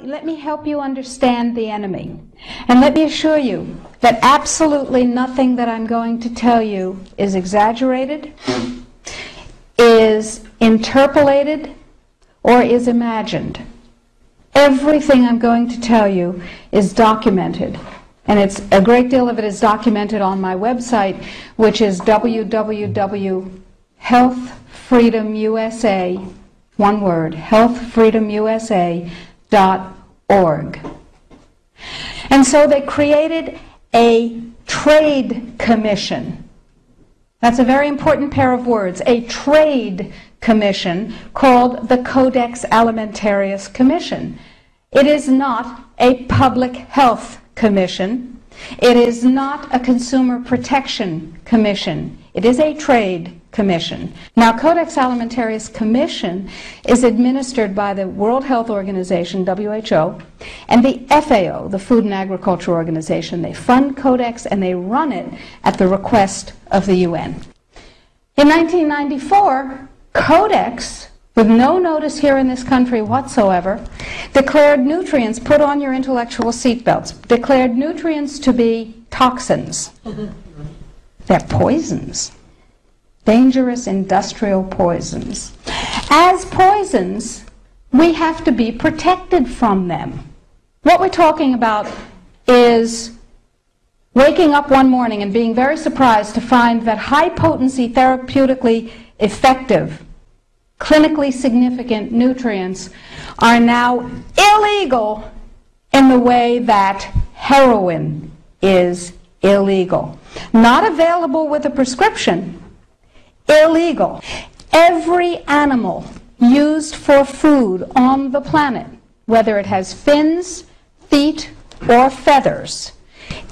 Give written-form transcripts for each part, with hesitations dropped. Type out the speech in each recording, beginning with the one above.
let me help you understand the enemy. And let me assure you that absolutely nothing that I'm going to tell you is exaggerated, is interpolated, or is imagined. Everything I'm going to tell you is documented. And a great deal of it is documented on my website, which is www.healthfreedomusa, one word, healthfreedomusa.org. And so they created a trade commission. That's a very important pair of words, a trade commission called the Codex Alimentarius Commission. It is not a public health commission. It is not a consumer protection commission. It is a trade commission. Now, Codex Alimentarius Commission is administered by the World Health Organization, WHO, and the FAO, the Food and Agriculture Organization. They fund Codex and they run it at the request of the UN. In 1994, Codex, with no notice here in this country whatsoever, declared nutrients, put on your intellectual seatbelts, declared nutrients to be toxins. They're poisons. Dangerous industrial poisons. As poisons, we have to be protected from them. What we're talking about is waking up one morning and being very surprised to find that high-potency, therapeutically effective, clinically significant nutrients are now illegal in the way that heroin is illegal. Not available with a prescription, illegal. Every animal used for food on the planet, whether it has fins, feet, or feathers,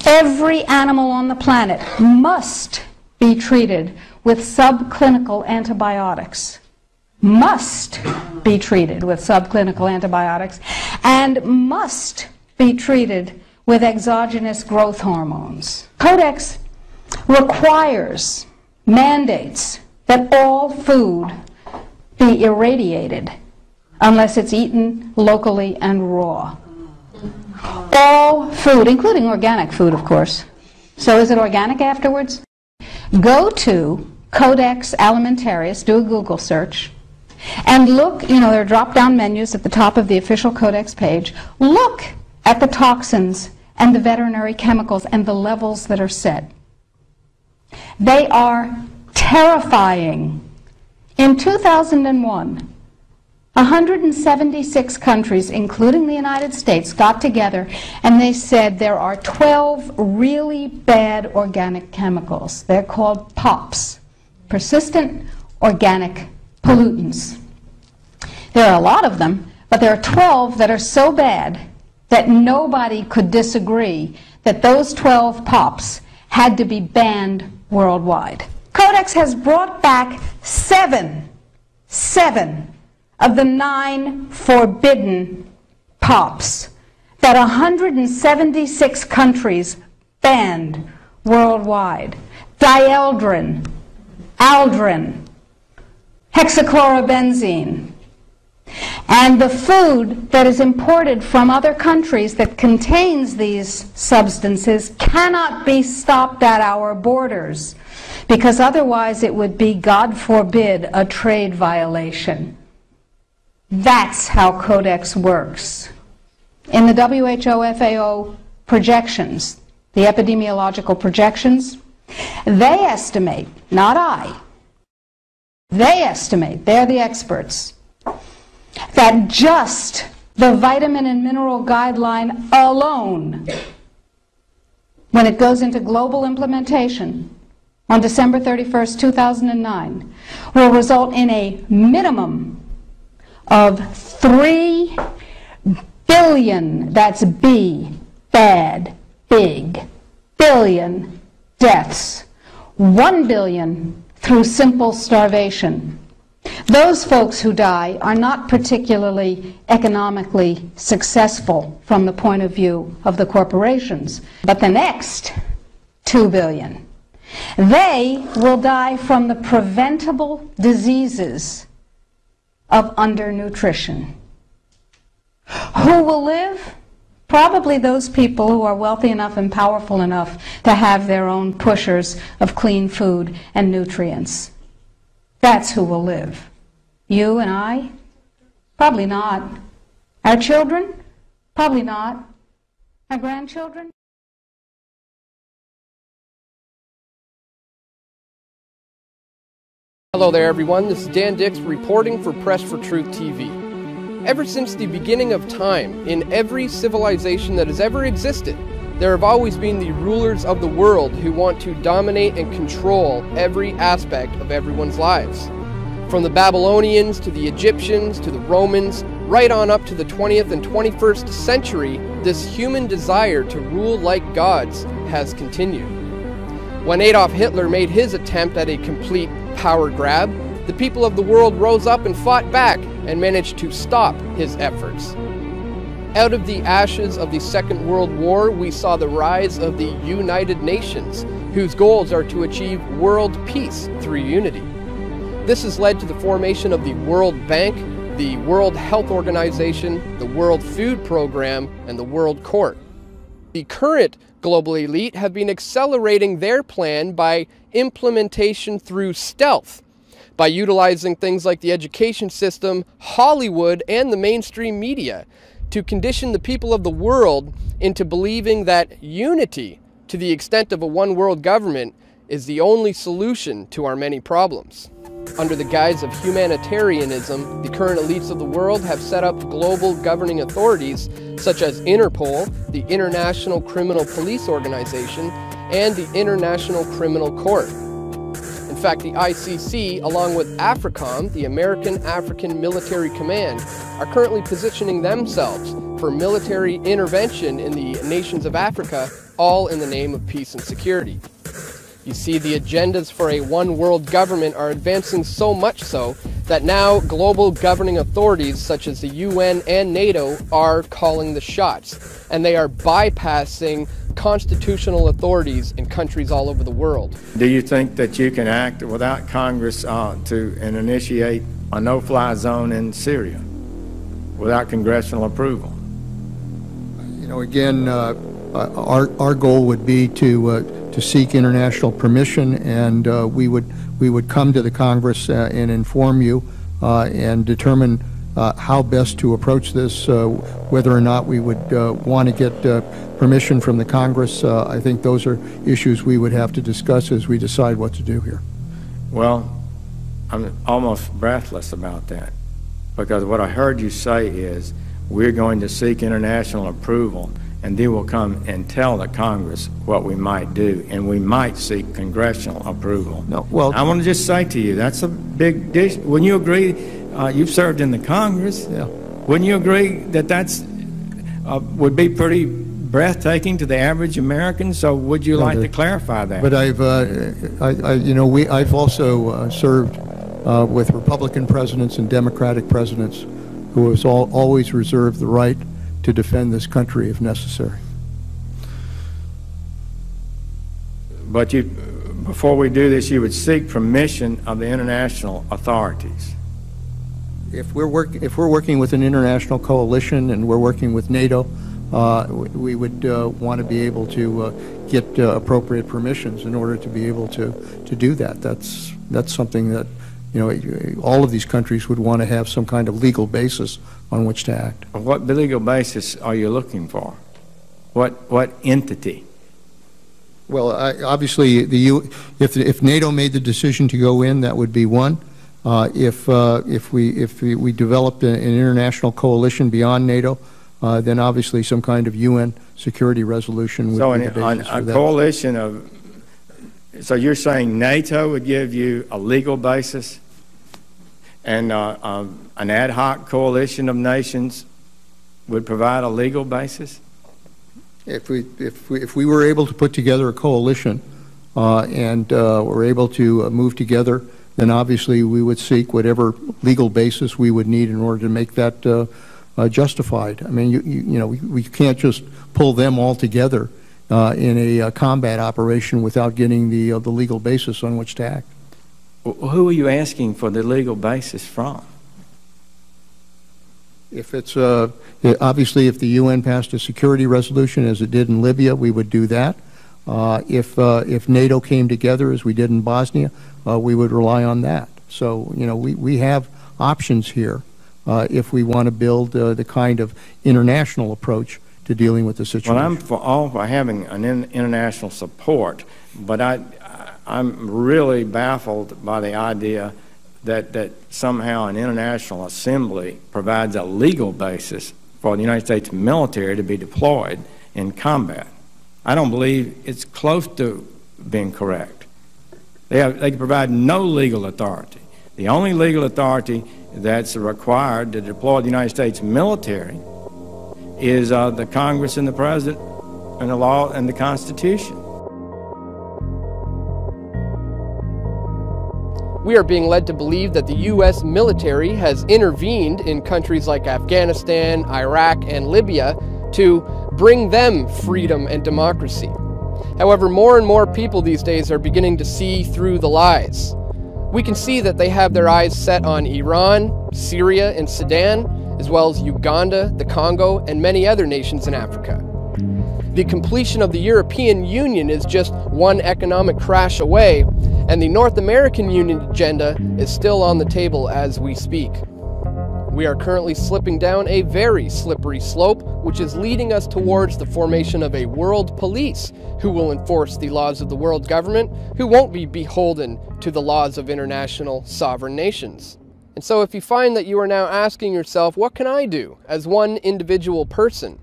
every animal on the planet must be treated with subclinical antibiotics. Must be treated with subclinical antibiotics and must be treated with exogenous growth hormones. Codex requires, mandates that all food be irradiated unless it's eaten locally and raw. All food, including organic food, of course. So is it organic afterwards? Go to Codex Alimentarius, do a Google search, and look, there are drop-down menus at the top of the official Codex page. Look at the toxins and the veterinary chemicals and the levels that are set. They are terrifying. In 2001, 176 countries, including the United States, got together and they said there are 12 really bad organic chemicals. They're called POPs, persistent organic pollutants. There are a lot of them, but there are 12 that are so bad that nobody could disagree that those 12 POPs had to be banned worldwide. Codex has brought back seven of the 9 forbidden POPs that 176 countries banned worldwide. Dieldrin, aldrin, hexachlorobenzene. And the food that is imported from other countries that contains these substances cannot be stopped at our borders, because otherwise it would be, God forbid, a trade violation. That's how Codex works. In the WHO-FAO projections, the epidemiological projections, they estimate, not I, they estimate, they're the experts, that just the vitamin and mineral guideline alone, when it goes into global implementation on December 31st, 2009, will result in a minimum of 3 billion, that's B, bad, big, billion deaths. 1 billion through simple starvation. Those folks who die are not particularly economically successful from the point of view of the corporations. But the next 2 billion, they will die from the preventable diseases of undernutrition. Who will live? Probably those people who are wealthy enough and powerful enough to have their own pushers of clean food and nutrients. That's who will live. You and I? Probably not. Our children? Probably not. Our grandchildren? Hello there, everyone. This is Dan Dix reporting for Press for Truth TV. Ever since the beginning of time, in every civilization that has ever existed, there have always been the rulers of the world who want to dominate and control every aspect of everyone's lives. From the Babylonians to the Egyptians to the Romans, right on up to the 20th and 21st century, this human desire to rule like gods has continued. When Adolf Hitler made his attempt at a complete power grab, the people of the world rose up and fought back and managed to stop his efforts. Out of the ashes of the Second World War, we saw the rise of the United Nations, whose goals are to achieve world peace through unity. This has led to the formation of the World Bank, the World Health Organization, the World Food Program, and the World Court. The current global elite have been accelerating their plan by implementation through stealth, by utilizing things like the education system, Hollywood, and the mainstream media to condition the people of the world into believing that unity, to the extent of a one-world government, is the only solution to our many problems. Under the guise of humanitarianism, the current elites of the world have set up global governing authorities such as Interpol, the International Criminal Police Organization, and the International Criminal Court. In fact, the ICC, along with AFRICOM, the American African Military Command, are currently positioning themselves for military intervention in the nations of Africa, all in the name of peace and security. You see, the agendas for a one-world government are advancing so much so that now global governing authorities such as the UN and NATO are calling the shots, and they are bypassing constitutional authorities in countries all over the world. Do you think that you can act without Congress and initiate a no-fly zone in Syria without congressional approval? You know, again, our goal would be to seek international permission, and we would come to the Congress and inform you and determine how best to approach this, whether or not we would want to get permission from the Congress. I think those are issues we would have to discuss as we decide what to do here. Well, I'm almost breathless about that, because what I heard you say is we're going to seek international approval, and then we'll come and tell the Congress what we might do, and we might seek congressional approval. No, well, I want to just say to you, that's a big dish. Wouldn't you agree? You've served in the Congress. Yeah. Wouldn't you agree that that's would be pretty breathtaking to the average American? So would you like to clarify that? But I've also served with Republican presidents and Democratic presidents who has always reserved the right to defend this country if necessary. But before we do this, you would seek permission of the international authorities. If we're working with an international coalition and we're working with NATO, we would want to be able to get appropriate permissions in order to be able to do that. That's something that, you know, all of these countries would want to have some kind of legal basis on which to act. What legal basis are you looking for? What entity? Well, obviously, if NATO made the decision to go in, that would be one. If we developed an international coalition beyond NATO, then obviously some kind of UN security resolution would be the basis for that. Coalition of. So you're saying NATO would give you a legal basis, and an ad hoc coalition of nations would provide a legal basis? If we were able to put together a coalition and were able to move together, then obviously we would seek whatever legal basis we would need in order to make that justified. I mean, you know, we can't just pull them all together in a combat operation without getting the legal basis on which to act. Who are you asking for the legal basis from? If it's, obviously, if the UN passed a security resolution, as it did in Libya, we would do that. If NATO came together, as we did in Bosnia, we would rely on that. So, you know, we have options here if we want to build the kind of international approach to dealing with the situation. Well, I'm for all for having an international support, but I'm really baffled by the idea that somehow an international assembly provides a legal basis for the United States military to be deployed in combat. I don't believe it's close to being correct. They provide no legal authority. The only legal authority that's required to deploy the United States military is the Congress and the President and the law and the Constitution. We are being led to believe that the U.S. military has intervened in countries like Afghanistan, Iraq, and Libya to bring them freedom and democracy. However, more and more people these days are beginning to see through the lies. We can see that they have their eyes set on Iran, Syria, and Sudan, as well as Uganda, the Congo, and many other nations in Africa. The completion of the European Union is just one economic crash away, and the North American Union agenda is still on the table as we speak. We are currently slipping down a very slippery slope, which is leading us towards the formation of a world police who will enforce the laws of the world government, who won't be beholden to the laws of international sovereign nations. And so if you find that you are now asking yourself, what can I do as one individual person?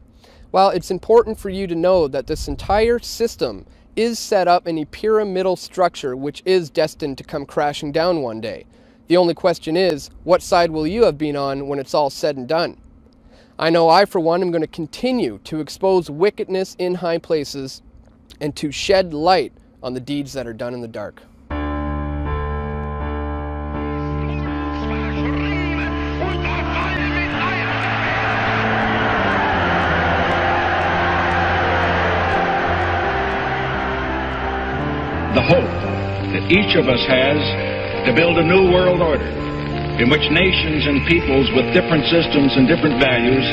Well, it's important for you to know that this entire system is set up in a pyramidal structure which is destined to come crashing down one day. The only question is, what side will you have been on when it's all said and done? I know I, for one, am going to continue to expose wickedness in high places and to shed light on the deeds that are done in the dark. The hope that each of us has to build a new world order in which nations and peoples with different systems and different values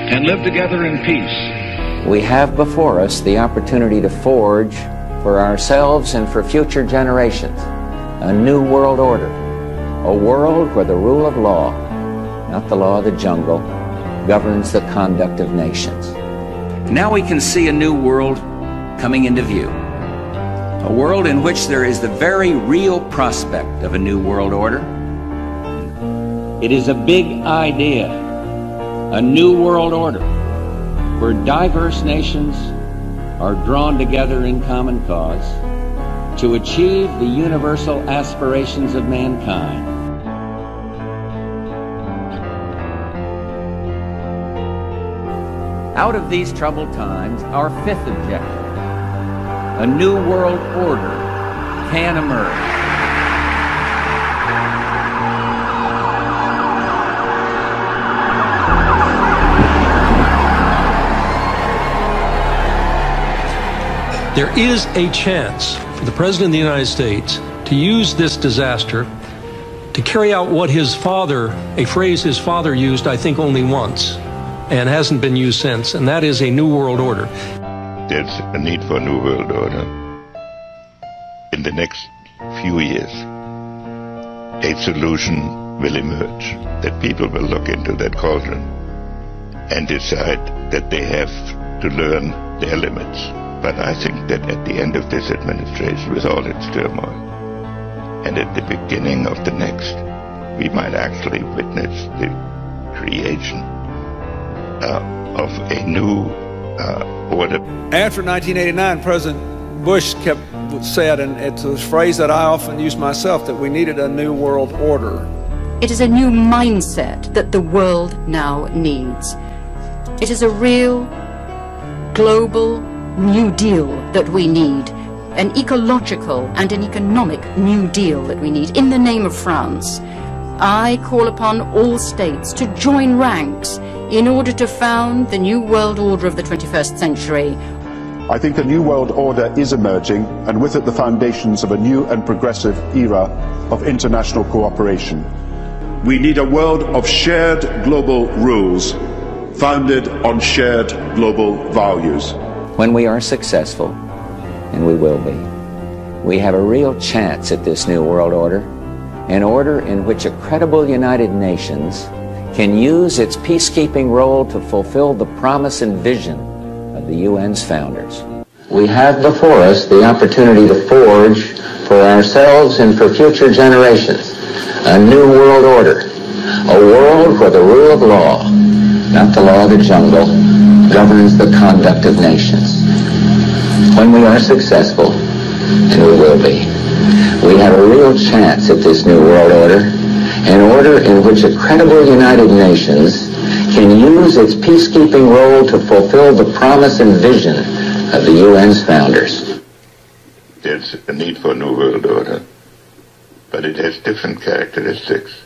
can live together in peace. We have before us the opportunity to forge for ourselves and for future generations a new world order, a world where the rule of law, not the law of the jungle, governs the conduct of nations. Now we can see a new world coming into view. A world in which there is the very real prospect of a new world order. It is a big idea, a new world order, where diverse nations are drawn together in common cause to achieve the universal aspirations of mankind. Out of these troubled times, our fifth objective, a new world order, can emerge. There is a chance for the President of the United States to use this disaster to carry out what his father, a phrase his father used, I think, only once, and hasn't been used since, and that is a new world order. There's a need for a new world order. In the next few years, a solution will emerge, that people will look into that cauldron and decide that they have to learn their limits. But I think that at the end of this administration, with all its turmoil, and at the beginning of the next, we might actually witness the creation of a new order. After 1989, President Bush said, and it's a phrase that I often use myself, that we needed a new world order. It is a new mindset that the world now needs. It is a real, global New Deal that we need, an ecological and an economic New Deal that we need. In the name of France, I call upon all states to join ranks in order to found the new world order of the 21st century. I think a new world order is emerging, and with it the foundations of a new and progressive era of international cooperation. we need a world of shared global rules, founded on shared global values. When we are successful, and we will be, we have a real chance at this new world order, an order in which a credible United Nations can use its peacekeeping role to fulfill the promise and vision of the UN's founders. We have before us the opportunity to forge for ourselves and for future generations a new world order, a world where the rule of law, not the law of the jungle, governs the conduct of nations. When we are successful, and we will be, we have a real chance at this new world order, an order in which a credible United Nations can use its peacekeeping role to fulfill the promise and vision of the UN's founders. There's a need for a new world order, but it has different characteristics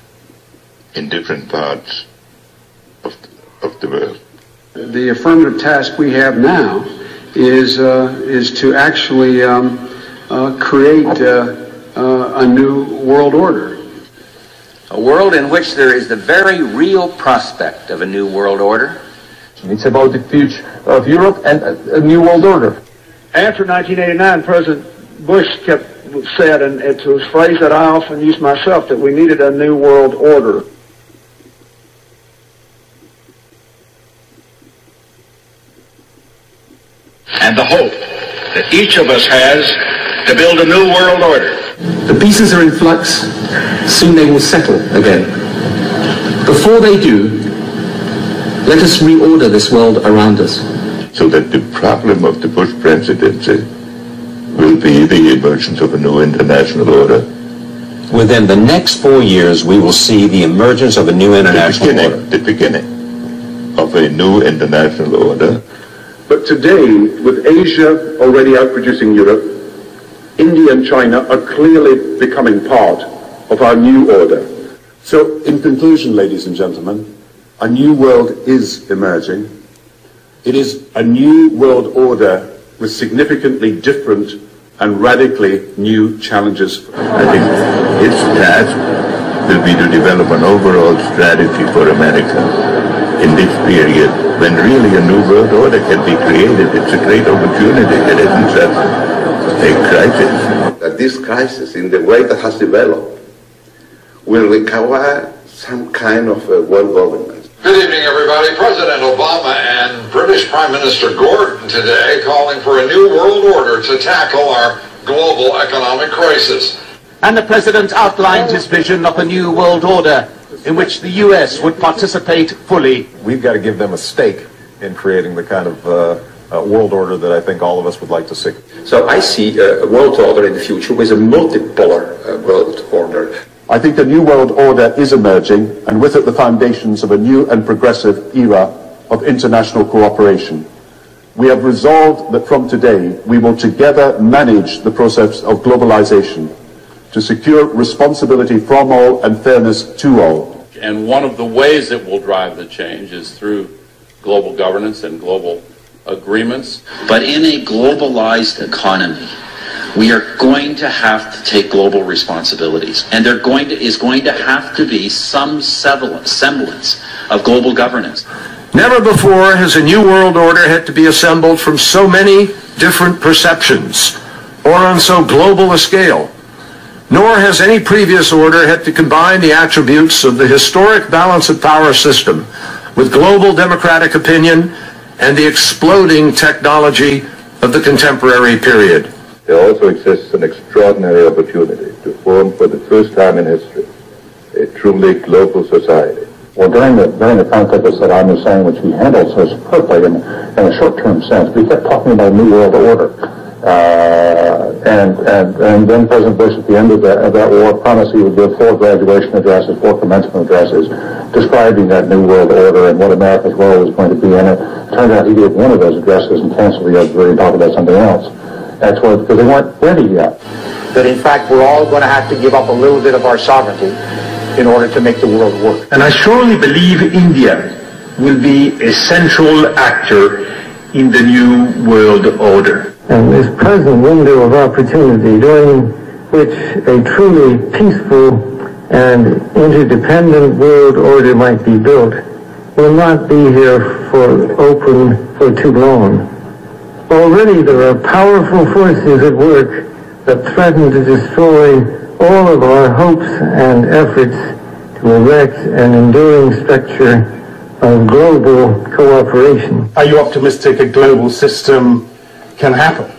in different parts of the world. The affirmative task we have now is to actually create a new world order. A world in which there is the very real prospect of a new world order. It's about the future of Europe and a new world order. After 1989, President Bush said, and it's a phrase that I often use myself, that we needed a new world order. And the hope that each of us has to build a new world order. The pieces are in flux. Soon they will settle again. Before they do, let us reorder this world around us. So that the problem of the Bush presidency will be the emergence of a new international order. Within the next 4 years, we will see the emergence of a new international order. The beginning of a new international order. But today, with Asia already outproducing Europe, India and China are clearly becoming part of our new order. So, in conclusion, ladies and gentlemen, a new world is emerging. It is a new world order with significantly different and radically new challenges. I think its task will be to develop an overall strategy for America in this period when really a new world order can be created. It's a great opportunity. It isn't just a crisis. That this crisis, in the way that has developed, will require some kind of a world government. Good evening, everybody. President Obama and British Prime Minister Gordon today calling for a new world order to tackle our global economic crisis. And the President outlined his vision of a new world order in which the U.S. would participate fully. We've got to give them a stake in creating the kind of world order that I think all of us would like to see. So I see a world order in the future with a multipolar world order. I think a new world order is emerging, and with it the foundations of a new and progressive era of international cooperation. We have resolved that from today we will together manage the process of globalization to secure responsibility from all and fairness to all. And one of the ways that will drive the change is through global governance and global agreements. But in a globalized economy, we are going to have to take global responsibilities, and there is going to have to be some semblance of global governance. Never before has a new world order had to be assembled from so many different perceptions or on so global a scale. Nor has any previous order had to combine the attributes of the historic balance of power system with global democratic opinion and the exploding technology of the contemporary period. There also exists an extraordinary opportunity to form for the first time in history a truly global society. Well, during the context of Saddam Hussein, which he handled so superbly in a short-term sense, we kept talking about a new world order. And then President Bush, at the end of that war, promised he would give 4 graduation addresses, 4 commencement addresses, describing that new world order and what America's role was going to be in it. Turned out he gave one of those addresses and canceled the other and talked about something else. That's what, because they weren't ready yet. That in fact we're all going to have to give up a little bit of our sovereignty in order to make the world work. And I strongly believe India will be a central actor in the new world order. And this present window of opportunity during which a truly peaceful and interdependent world order might be built will not be here for too long. Already there are powerful forces at work that threaten to destroy all of our hopes and efforts to erect an enduring structure of global cooperation. Are you optimistic a global system can happen?